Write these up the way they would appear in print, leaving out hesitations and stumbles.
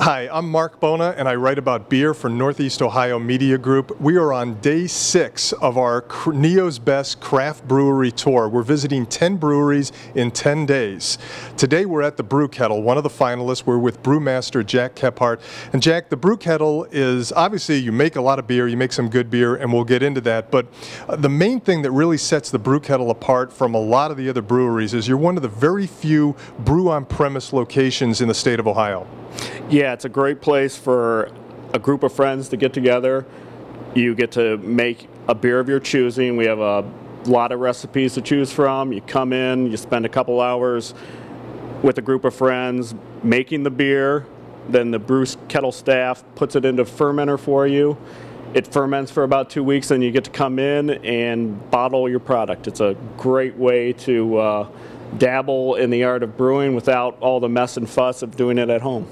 Hi, I'm Marc Bona, and I write about beer for Northeast Ohio Media Group. We are on day 6 of our Neo's Best Craft Brewery Tour. We're visiting 10 breweries in 10 days. Today we're at the Brew-Kettle, one of the finalists. We're with brewmaster Jack Kephart. And Jack, the Brew-Kettle is, obviously you make a lot of beer, you make some good beer, and we'll get into that. But the main thing that really sets the Brew-Kettle apart from a lot of the other breweries is you're one of the very few brew-on-premise locations in the state of Ohio. Yeah, it's a great place for a group of friends to get together. You get to make a beer of your choosing. We have a lot of recipes to choose from. You come in, you spend a couple hours with a group of friends making the beer. Then the Brew-Kettle staff puts it into a fermenter for you. It ferments for about 2 weeks, and you get to come in and bottle your product. It's a great way to dabble in the art of brewing without all the mess and fuss of doing it at home.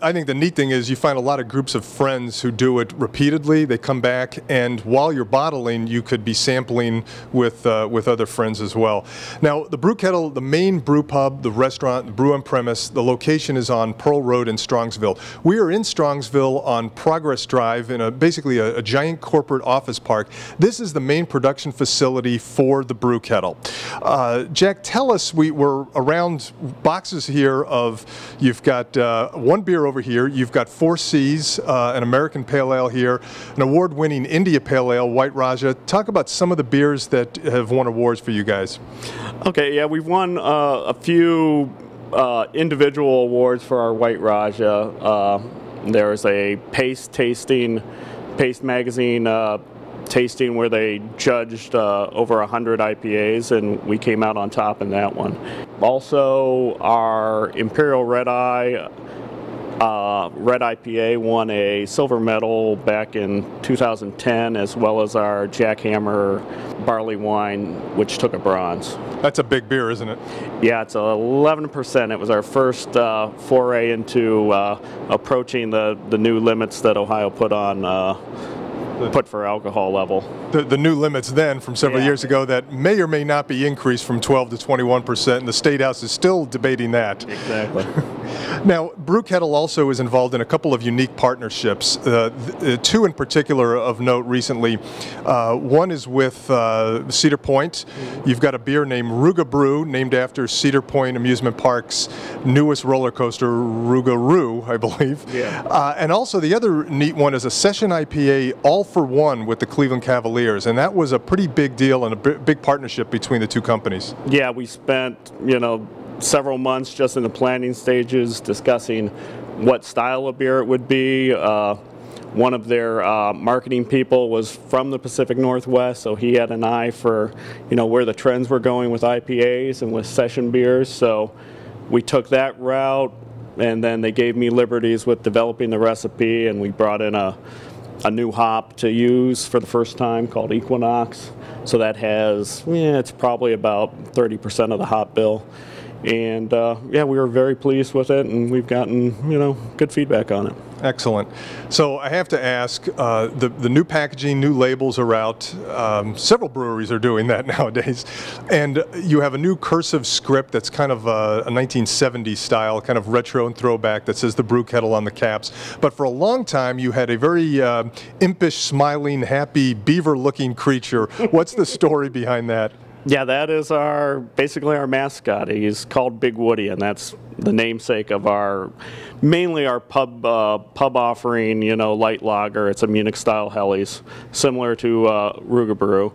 I think the neat thing is you find a lot of groups of friends who do it repeatedly. They come back, and while you're bottling, you could be sampling with other friends as well. Now, the Brew-Kettle, the main brew pub, the restaurant, the brew on premise, the location is on Pearl Road in Strongsville. We are in Strongsville on Progress Drive in basically a giant corporate office park. This is the main production facility for the Brew-Kettle. Jack, tell us, we're around boxes here of, you've got one beer over here, you've got 4 C's, an American Pale Ale here, an award-winning India Pale Ale, White Raja. Talk about some of the beers that have won awards for you guys. Okay, yeah, we've won a few individual awards for our White Raja. There's a Paste Magazine tasting where they judged over 100 IPAs, and we came out on top in that one. Also, our Imperial Red IPA won a silver medal back in 2010, as well as our Jackhammer barley wine, which took a bronze. That's a big beer, isn't it? Yeah, it's 11%. It was our first foray into approaching the new limits that Ohio put for alcohol level. The new limits then from several years ago that may or may not be increased from 12 to 21%, and the State House is still debating that. Exactly. Now, Brew-Kettle also is involved in a couple of unique partnerships, 2 in particular of note recently. One is with Cedar Point. You've got a beer named Ruga Brew, named after Cedar Point Amusement Park's newest roller coaster, Ruga-Roo, I believe. Yeah. And also the other neat one is a session IPA, All for One, with the Cleveland Cavaliers, and that was a pretty big deal and a big partnership between the 2 companies. Yeah, we spent, several months just in the planning stages discussing what style of beer it would be. One of their marketing people was from the Pacific Northwest, so he had an eye for where the trends were going with IPAs and with session beers. So we took that route, and then they gave me liberties with developing the recipe, and we brought in a new hop to use for the first time called Equinox. So that has, it's probably about 30% of the hop bill. And yeah, we were very pleased with it, and we've gotten good feedback on it. Excellent. So I have to ask, the new packaging, new labels are out. Several breweries are doing that nowadays, and you have a new cursive script that's kind of a 1970s style, kind of retro and throwback, that says the Brew-Kettle on the caps. But for a long time, you had a very impish, smiling, happy, beaver-looking creature. What's the story behind that? Yeah, that is basically our mascot. He's called Big Woody, and that's the namesake of mainly our pub offering, light lager. It's a Munich-style Helles, similar to Ruga Brew.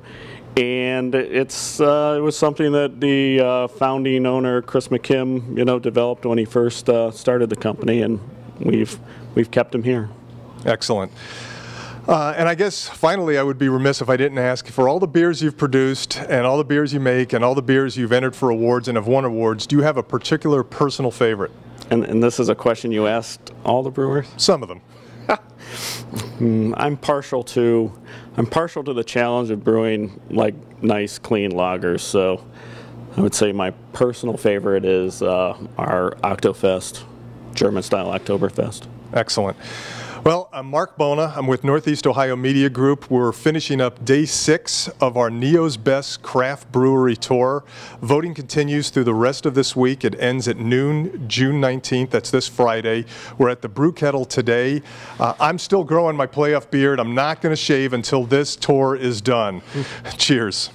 And it was something that the founding owner, Chris McKim, developed when he first started the company, and we've kept him here. Excellent. And I guess, finally, I would be remiss if I didn't ask, for all the beers you've produced and all the beers you make and all the beers you've entered for awards and have won awards, do you have a particular personal favorite? And this is a question you asked all the brewers? Some of them. I'm partial to the challenge of brewing like nice, clean lagers. So I would say my personal favorite is our Oktoberfest, German-style Oktoberfest. Excellent. Well, I'm Marc Bona. I'm with Northeast Ohio Media Group. We're finishing up day 6 of our Neo's Best Craft Brewery Tour. Voting continues through the rest of this week. It ends at noon, June 19th. That's this Friday. We're at the Brew-kettle today. I'm still growing my playoff beard. I'm not going to shave until this tour is done. Cheers.